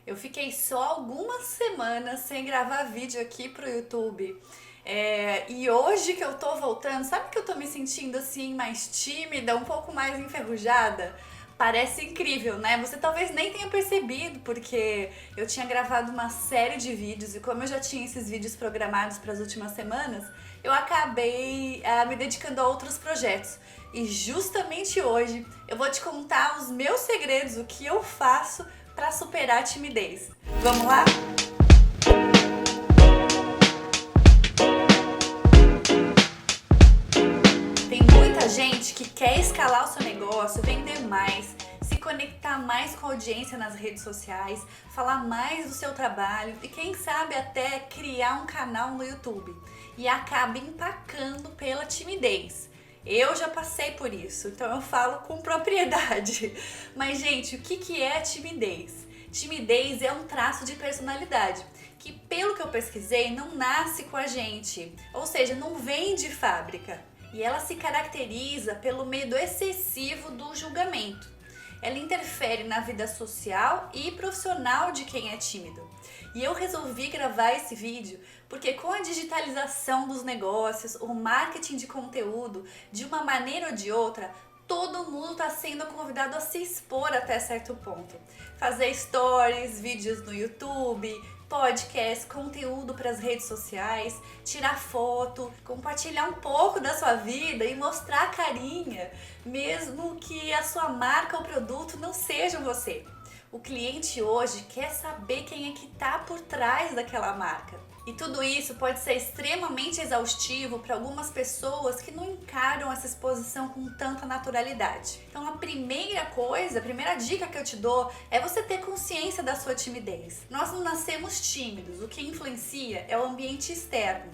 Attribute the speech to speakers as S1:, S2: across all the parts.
S1: Eu fiquei só algumas semanas sem gravar vídeo aqui pro YouTube. E hoje que eu tô voltando, sabe que eu tô me sentindo assim mais tímida, um pouco mais enferrujada? Parece incrível, né? Você talvez nem tenha percebido, porque eu tinha gravado uma série de vídeos e como eu já tinha esses vídeos programados para as últimas semanas, eu acabei me dedicando a outros projetos. E justamente hoje eu vou te contar os meus segredos, o que eu faço para superar a timidez. Vamos lá? Tem muita gente que quer escalar o seu negócio, vender mais, se conectar mais com a audiência nas redes sociais, falar mais do seu trabalho e quem sabe até criar um canal no YouTube e acaba empacando pela timidez. Eu já passei por isso, então eu falo com propriedade. Mas, gente, o que é a timidez? Timidez é um traço de personalidade que, pelo que eu pesquisei, não nasce com a gente, ou seja, não vem de fábrica. E ela se caracteriza pelo medo excessivo do julgamento. Ela interfere na vida social e profissional de quem é tímido. E eu resolvi gravar esse vídeo porque com a digitalização dos negócios, o marketing de conteúdo, de uma maneira ou de outra, todo mundo está sendo convidado a se expor até certo ponto. Fazer stories, vídeos no YouTube, podcast, conteúdo para as redes sociais, tirar foto, compartilhar um pouco da sua vida e mostrar a carinha, mesmo que a sua marca ou produto não sejam você. O cliente hoje quer saber quem é que está por trás daquela marca. E tudo isso pode ser extremamente exaustivo para algumas pessoas que não encaram essa exposição com tanta naturalidade. Então a primeira dica que eu te dou é você ter consciência da sua timidez. Nós não nascemos tímidos, o que influencia é o ambiente externo,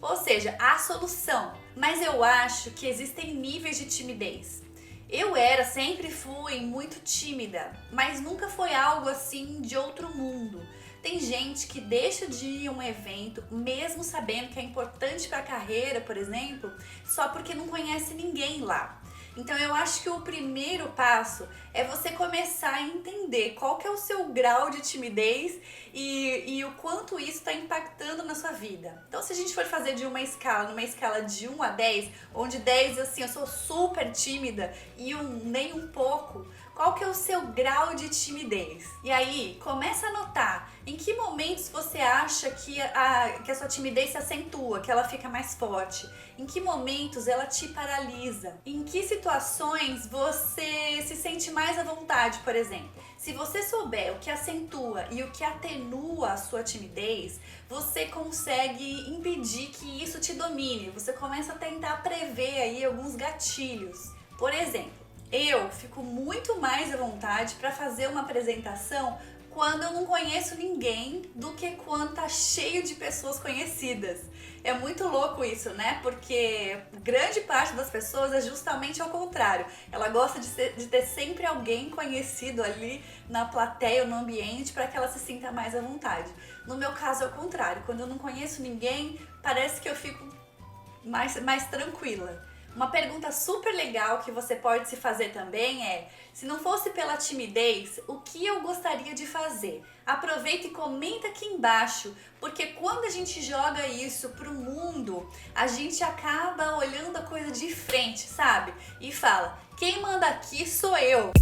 S1: ou seja, a solução. Mas eu acho que existem níveis de timidez. Sempre fui muito tímida, mas nunca foi algo assim de outro mundo. Tem gente que deixa de ir a um evento, mesmo sabendo que é importante para a carreira, por exemplo, só porque não conhece ninguém lá. Então eu acho que o primeiro passo é você começar a entender qual que é o seu grau de timidez e o quanto isso está impactando na sua vida. Então se a gente for fazer numa escala de 1 a 10, onde 10 assim, eu sou super tímida e nem um pouco, qual que é o seu grau de timidez? E aí, começa a notar em que momentos você acha que a sua timidez se acentua, que ela fica mais forte. Em que momentos ela te paralisa. Em que situações você se sente mais à vontade, por exemplo. Se você souber o que acentua e o que atenua a sua timidez, você consegue impedir que isso te domine. Você começa a tentar prever aí alguns gatilhos. Por exemplo, eu fico muito mais à vontade para fazer uma apresentação quando eu não conheço ninguém do que quando tá cheio de pessoas conhecidas. É muito louco isso, né? Porque grande parte das pessoas é justamente ao contrário. Ela gosta de ter sempre alguém conhecido ali na plateia ou no ambiente para que ela se sinta mais à vontade. No meu caso é o contrário. Quando eu não conheço ninguém, parece que eu fico mais tranquila. Uma pergunta super legal que você pode se fazer também é: se não fosse pela timidez, o que eu gostaria de fazer? Aproveita e comenta aqui embaixo, porque quando a gente joga isso pro mundo, a gente acaba olhando a coisa de frente, sabe? E fala: quem manda aqui sou eu.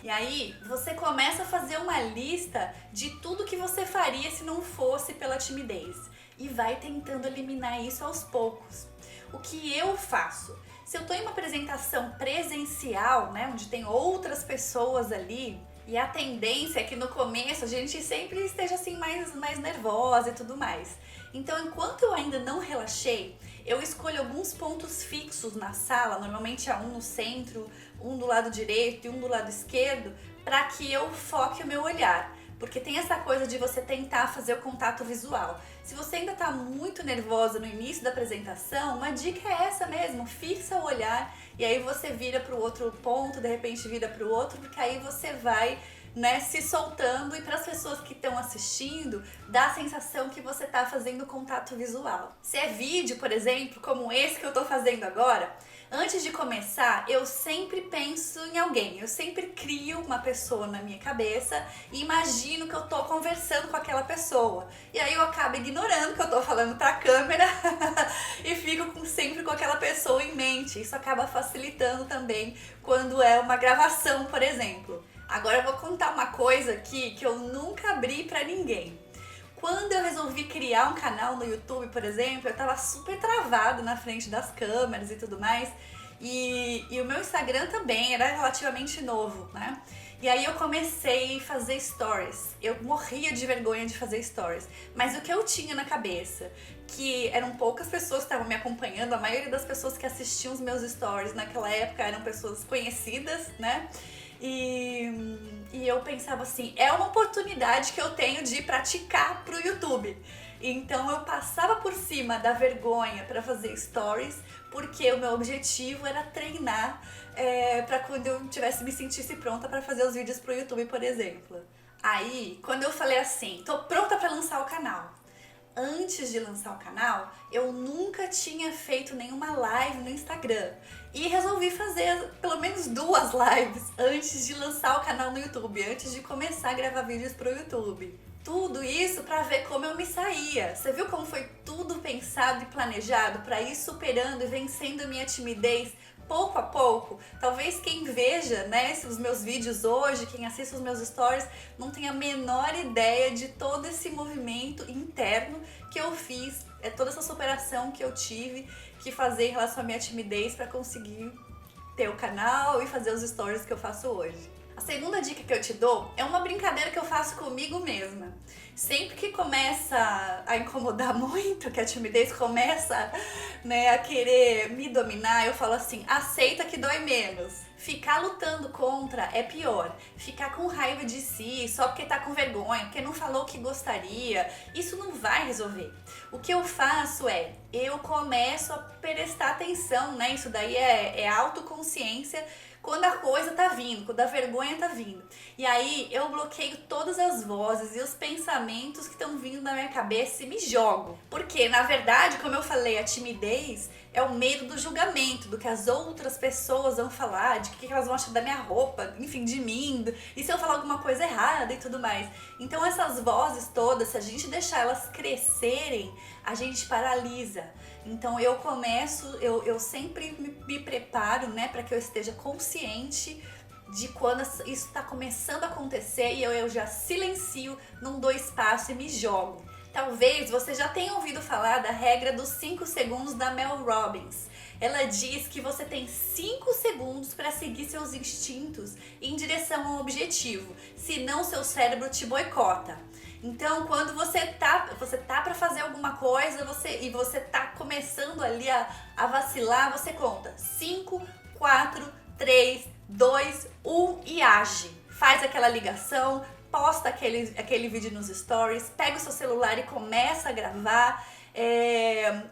S1: E aí, você começa a fazer uma lista de tudo que você faria se não fosse pela timidez. E vai tentando eliminar isso aos poucos. O que eu faço? Se eu estou em uma apresentação presencial, né, onde tem outras pessoas ali, e a tendência é que no começo a gente sempre esteja assim mais nervosa e tudo mais. Então, enquanto eu ainda não relaxei, eu escolho alguns pontos fixos na sala, normalmente há um no centro, um do lado direito e um do lado esquerdo, para que eu foque o meu olhar. Porque tem essa coisa de você tentar fazer o contato visual. Se você ainda está muito nervosa no início da apresentação, uma dica é essa mesmo: fixa o olhar e aí você vira para o outro ponto, de repente vira para o outro, porque aí você vai, né, se soltando, e para as pessoas que estão assistindo, dá a sensação que você está fazendo contato visual. Se é vídeo, por exemplo, como esse que eu estou fazendo agora, Antes de começar, eu sempre penso em alguém, eu sempre crio uma pessoa na minha cabeça e imagino que eu tô conversando com aquela pessoa. E aí eu acabo ignorando que eu tô falando pra câmera e fico sempre com aquela pessoa em mente. Isso acaba facilitando também quando é uma gravação, por exemplo. Agora eu vou contar uma coisa aqui que eu nunca abri pra ninguém. Quando eu resolvi criar um canal no YouTube, por exemplo, eu tava super travado na frente das câmeras e tudo mais. E o meu Instagram também era relativamente novo, né? E aí eu comecei a fazer stories. Eu morria de vergonha de fazer stories. Mas o que eu tinha na cabeça, que eram poucas pessoas que estavam me acompanhando, a maioria das pessoas que assistiam os meus stories naquela época eram pessoas conhecidas, né? E eu pensava assim, é uma oportunidade que eu tenho de praticar pro YouTube. Então eu passava por cima da vergonha para fazer stories, porque o meu objetivo era treinar para quando eu me sentisse pronta para fazer os vídeos pro YouTube, por exemplo. Aí, quando eu falei assim, tô pronta para lançar o canal. Antes de lançar o canal, eu nunca tinha feito nenhuma live no Instagram. E resolvi fazer pelo menos 2 lives antes de lançar o canal no YouTube, antes de começar a gravar vídeos pro YouTube. Tudo isso pra ver como eu me saía. Você viu como foi tudo pensado e planejado pra ir superando e vencendo minha timidez pouco a pouco? Talvez quem veja, né, os meus vídeos hoje, quem assiste os meus stories, não tenha a menor ideia de todo esse movimento interno que eu fiz, toda essa superação que eu tive que fazer em relação à minha timidez para conseguir ter o canal e fazer os stories que eu faço hoje. A segunda dica que eu te dou é uma brincadeira que eu faço comigo mesma. Sempre que começa a incomodar muito, que a timidez começa, né, a querer me dominar, eu falo assim, aceita que dói menos. Ficar lutando contra é pior. Ficar com raiva de si só porque tá com vergonha, porque não falou o que gostaria, isso não vai resolver. O que eu faço eu começo a prestar atenção, né? Isso daí é autoconsciência, quando a coisa tá vindo, quando a vergonha tá vindo. E aí eu bloqueio todas as vozes e os pensamentos que estão vindo na minha cabeça e me jogo. Porque, na verdade, como eu falei, a timidez é o medo do julgamento, do que as outras pessoas vão falar, de que elas vão achar da minha roupa, enfim, de mim, e se eu falar alguma coisa errada e tudo mais. Então essas vozes todas, se a gente deixar elas crescerem, a gente paralisa. Então eu sempre me preparo, né, para que eu esteja consciente de quando isso está começando a acontecer e eu já silencio, não dou espaço e me jogo. Talvez você já tenha ouvido falar da regra dos 5 segundos da Mel Robbins. Ela diz que você tem 5 segundos para seguir seus instintos em direção ao objetivo, senão seu cérebro te boicota. Então, quando você tá para fazer alguma coisa e você tá começando ali a vacilar, você conta 5, 4, 3, 2, 1 e age. Faz aquela ligação, posta aquele vídeo nos stories, pega o seu celular e começa a gravar,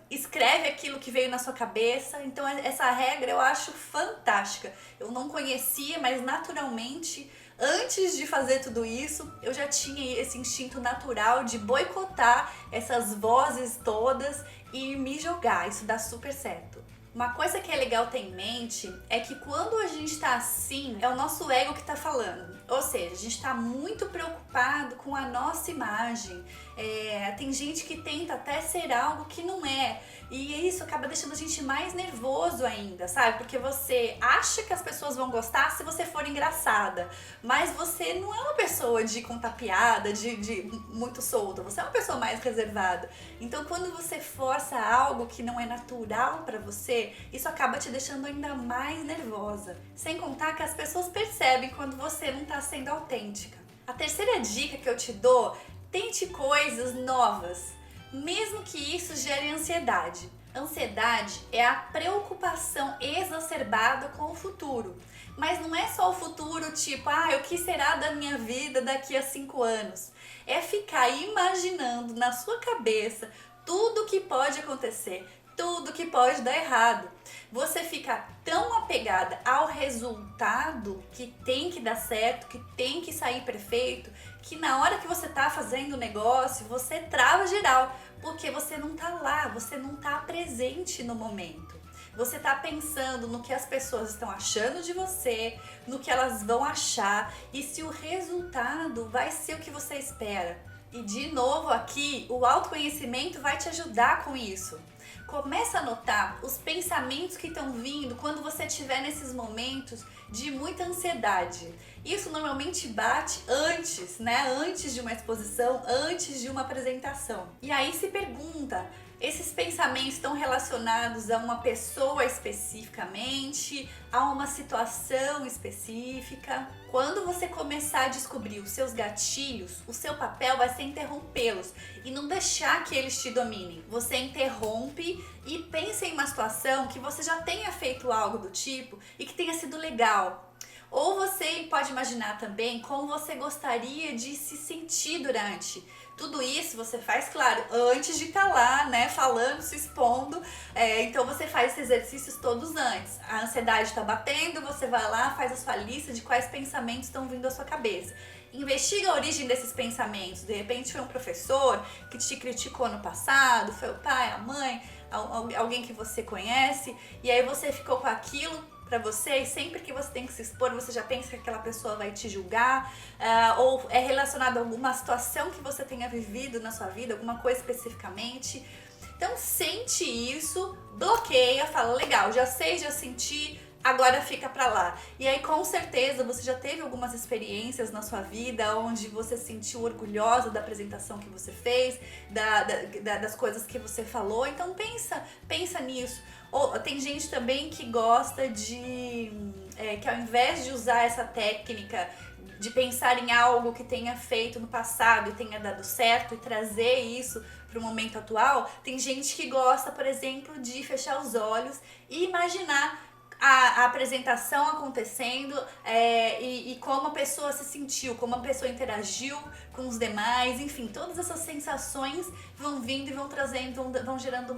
S1: escreve aquilo que veio na sua cabeça. Então essa regra eu acho fantástica. Eu não conhecia, mas naturalmente, antes de fazer tudo isso, eu já tinha esse instinto natural de boicotar essas vozes todas e me jogar. Isso dá super certo. Uma coisa que é legal ter em mente é que quando a gente tá assim, é o nosso ego que tá falando. Ou seja, a gente tá muito preocupado com a nossa imagem. Tem gente que tenta até ser algo que não é. E isso acaba deixando a gente mais nervoso ainda, sabe? Porque você acha que as pessoas vão gostar se você for engraçada. Mas você não é uma pessoa de contar piada, de muito solta. Você é uma pessoa mais reservada. Então quando você força algo que não é natural pra você, isso acaba te deixando ainda mais nervosa. Sem contar que as pessoas percebem quando você não tá sendo autêntica. A terceira dica que eu te dou, tente coisas novas, mesmo que isso gere ansiedade. Ansiedade é a preocupação exacerbada com o futuro. Mas não é só o futuro, tipo, o que será da minha vida daqui a 5 anos? É ficar imaginando na sua cabeça tudo que pode acontecer, tudo que pode dar errado. Você fica tão apegada ao resultado que tem que dar certo, que tem que sair perfeito, que na hora que você tá fazendo o negócio, você trava geral, porque você não tá lá, você não tá presente no momento. Você tá pensando no que as pessoas estão achando de você, no que elas vão achar e se o resultado vai ser o que você espera. E de novo aqui, o autoconhecimento vai te ajudar com isso. Começa a notar os pensamentos que estão vindo quando você estiver nesses momentos de muita ansiedade. Isso normalmente bate antes, né? Antes de uma exposição, antes de uma apresentação. E aí se pergunta, esses pensamentos estão relacionados a uma pessoa especificamente, a uma situação específica? Quando você começar a descobrir os seus gatilhos, o seu papel vai ser interrompê-los e não deixar que eles te dominem. Você interrompe e pensa em uma situação que você já tenha feito algo do tipo e que tenha sido legal. Ou você pode imaginar também como você gostaria de se sentir durante. Tudo isso você faz, claro, antes de estar lá, né, falando, se expondo. Então você faz esses exercícios todos antes. A ansiedade está batendo, você vai lá, faz a sua lista de quais pensamentos estão vindo à sua cabeça. Investiga a origem desses pensamentos. De repente foi um professor que te criticou no passado, foi o pai, a mãe, alguém que você conhece, e aí você ficou com aquilo pra você, e sempre que você tem que se expor, você já pensa que aquela pessoa vai te julgar, ou é relacionado a alguma situação que você tenha vivido na sua vida, alguma coisa especificamente. Então sente isso, bloqueia, fala, legal, já sei, já senti, agora fica pra lá. E aí com certeza você já teve algumas experiências na sua vida onde você se sentiu orgulhosa da apresentação que você fez, das coisas que você falou, então pensa nisso. Ou, tem gente também que gosta de, que ao invés de usar essa técnica de pensar em algo que tenha feito no passado e tenha dado certo e trazer isso para o momento atual, tem gente que gosta, por exemplo, de fechar os olhos e imaginar a apresentação acontecendo e como a pessoa se sentiu, como a pessoa interagiu com os demais, enfim, todas essas sensações vão vindo e vão trazendo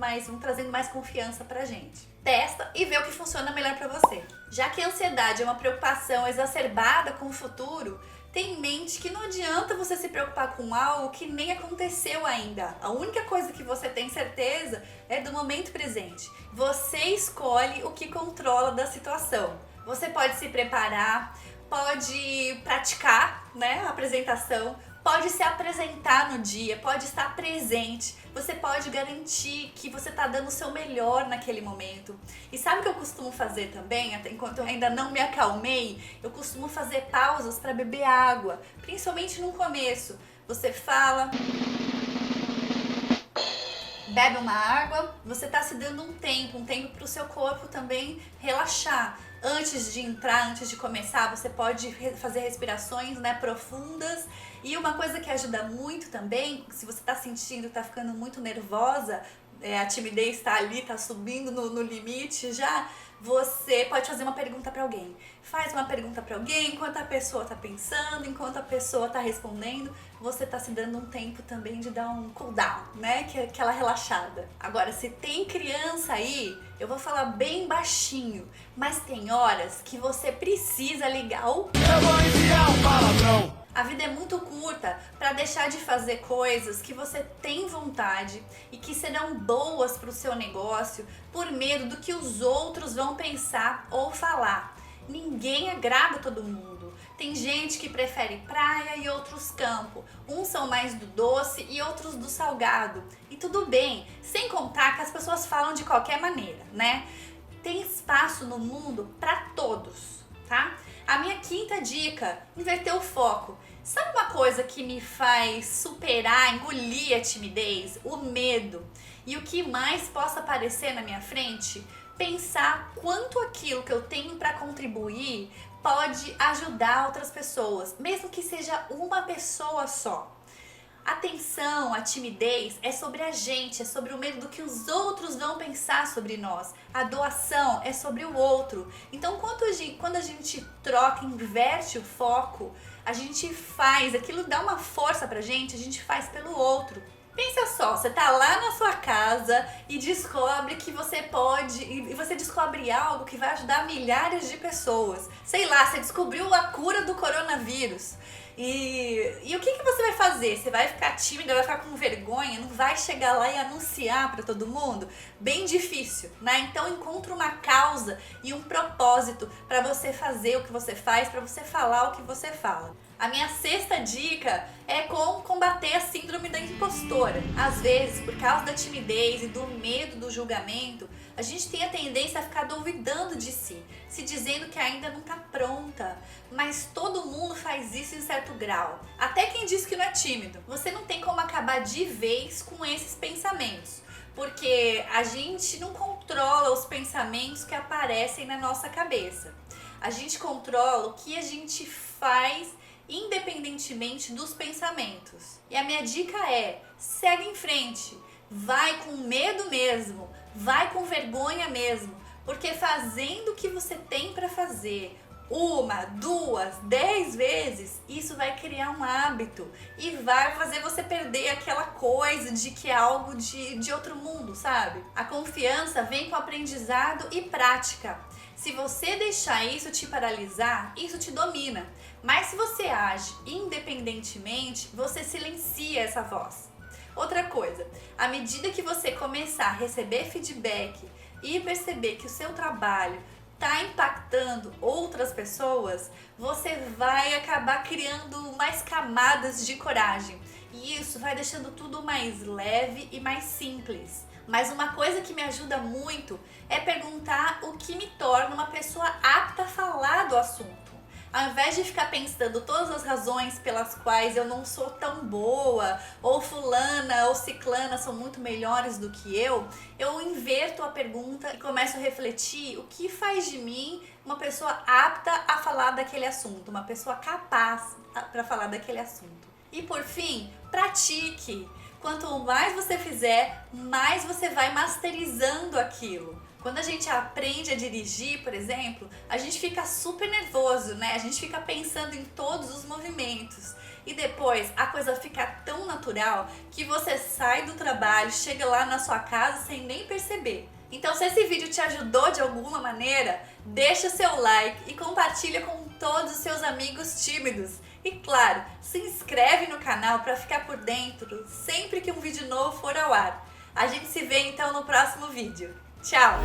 S1: mais confiança pra gente. Testa e vê o que funciona melhor pra você. Já que a ansiedade é uma preocupação exacerbada com o futuro, tenha em mente que não adianta você se preocupar com algo que nem aconteceu ainda. A única coisa que você tem certeza é do momento presente. Você escolhe o que controla da situação. Você pode se preparar, pode praticar, né, a apresentação, pode se apresentar no dia, pode estar presente, você pode garantir que você está dando o seu melhor naquele momento. E sabe o que eu costumo fazer também, até enquanto eu ainda não me acalmei? Eu costumo fazer pausas para beber água, principalmente no começo. Você fala, bebe uma água, você está se dando um tempo para o seu corpo também relaxar. Antes de entrar, antes de começar, você pode fazer respirações, né, profundas. E uma coisa que ajuda muito também, se você está sentindo, está ficando muito nervosa, a timidez está ali, está subindo no limite já, você pode fazer uma pergunta para alguém. Faz uma pergunta para alguém enquanto a pessoa está pensando, enquanto a pessoa está respondendo, você está se dando um tempo também de dar um cool down, né? Que é aquela relaxada. Agora, se tem criança aí, eu vou falar bem baixinho, mas tem horas que você precisa ligar o... Eu vou enviar um palavrão! A vida é muito curta para deixar de fazer coisas que você tem vontade e que serão boas para o seu negócio por medo do que os outros vão pensar ou falar. Ninguém agrada todo mundo. Tem gente que prefere praia e outros campo. Uns são mais do doce e outros do salgado. E tudo bem, sem contar que as pessoas falam de qualquer maneira, né? Tem espaço no mundo para todos, tá? A minha quinta dica, inverter o foco. Sabe uma coisa que me faz superar, engolir a timidez, o medo e o que mais possa aparecer na minha frente? Pensar quanto aquilo que eu tenho para contribuir pode ajudar outras pessoas, mesmo que seja uma pessoa só. A tensão, a timidez é sobre a gente, é sobre o medo do que os outros vão pensar sobre nós. A doação é sobre o outro. Então, quando a gente troca, inverte o foco, a gente faz, aquilo dá uma força pra gente, a gente faz pelo outro. Pensa só, você tá lá na sua casa e descobre que você pode, e você descobre algo que vai ajudar milhares de pessoas. Sei lá, você descobriu a cura do coronavírus. E o que você vai fazer? Você vai ficar tímida, vai ficar com vergonha, não vai chegar lá e anunciar para todo mundo? Bem difícil, né? Então encontra uma causa e um propósito para você fazer o que você faz, para você falar o que você fala. A minha sexta dica é como combater a síndrome da impostora. Às vezes, por causa da timidez e do medo do julgamento, a gente tem a tendência a ficar duvidando de si, se dizendo que ainda não está pronta. Mas todo mundo faz isso em certo grau. Até quem diz que não é tímido. Você não tem como acabar de vez com esses pensamentos, porque a gente não controla os pensamentos que aparecem na nossa cabeça. A gente controla o que a gente faz independentemente dos pensamentos. E a minha dica é: segue em frente, vai com medo mesmo, vai com vergonha mesmo, porque fazendo o que você tem para fazer, 1, 2, 10 vezes, isso vai criar um hábito e vai fazer você perder aquela coisa de que é algo de outro mundo, sabe? A confiança vem com aprendizado e prática. Se você deixar isso te paralisar, isso te domina. Mas se você age independentemente, você silencia essa voz. Outra coisa, à medida que você começar a receber feedback e perceber que o seu trabalho está impactando outras pessoas, você vai acabar criando mais camadas de coragem. E isso vai deixando tudo mais leve e mais simples. Mas uma coisa que me ajuda muito é perguntar o que me torna uma pessoa apta a falar do assunto. Ao invés de ficar pensando todas as razões pelas quais eu não sou tão boa, ou fulana ou ciclana são muito melhores do que eu inverto a pergunta e começo a refletir o que faz de mim uma pessoa apta a falar daquele assunto, uma pessoa capaz para falar daquele assunto. E por fim, pratique. Quanto mais você fizer, mais você vai masterizando aquilo. Quando a gente aprende a dirigir, por exemplo, a gente fica super nervoso, né? A gente fica pensando em todos os movimentos. E depois a coisa fica tão natural que você sai do trabalho, chega lá na sua casa sem nem perceber. Então, se esse vídeo te ajudou de alguma maneira, deixa o seu like e compartilha com todos os seus amigos tímidos. E claro, se inscreve no canal para ficar por dentro sempre que um vídeo novo for ao ar. A gente se vê então no próximo vídeo. Tchau!